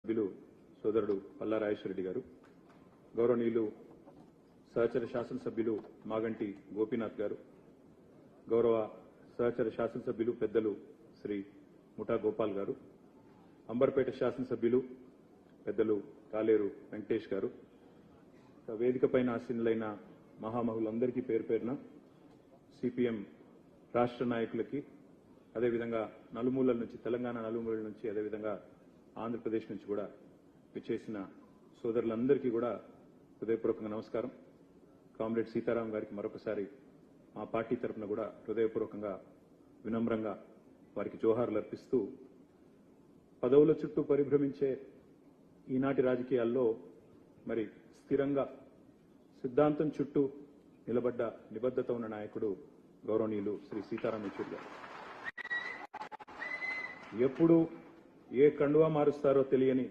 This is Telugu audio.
సభ్యులు సోదరుడు పల్లా రాజేశ్వరరెడ్డి గారు, గౌరవనీయులు సహచర శాసనసభ్యులు మాగంటి గోపీనాథ్ గారు, గౌరవ సహచర శాసనసభ్యులు పెద్దలు శ్రీ ముఠా గోపాల్ గారు, అంబర్పేట శాసనసభ్యులు పెద్దలు తాలేరు వెంకటేష్ గారు, వేదికపైన ఆసీనులైన మహామహులందరికీ పేరు పేరున సిపిఎం రాష్ట్ర నాయకులకి, అదేవిధంగా నలుమూలల నుంచి, తెలంగాణ నలుమూలల నుంచి, అదేవిధంగా ఆంధ్రప్రదేశ్ నుంచి కూడా విచ్చేసిన సోదరులందరికీ కూడా హృదయపూర్వకంగా నమస్కారం. కామ్రేడ్ సీతారాం గారికి మరొకసారి మా పార్టీ తరఫున కూడా హృదయపూర్వకంగా వినమ్రంగా వారికి జోహార్లు అర్పిస్తూ, పదవుల చుట్టూ పరిభ్రమించే ఈనాటి రాజకీయాల్లో మరి స్థిరంగా సిద్ధాంతం చుట్టూ నిలబడ్డ నిబద్ధత ఉన్న నాయకుడు గౌరవనీయులు శ్రీ సీతారాం యెచూరి గారు. ఎప్పుడు ఏ కండువా మారుస్తారో తెలియని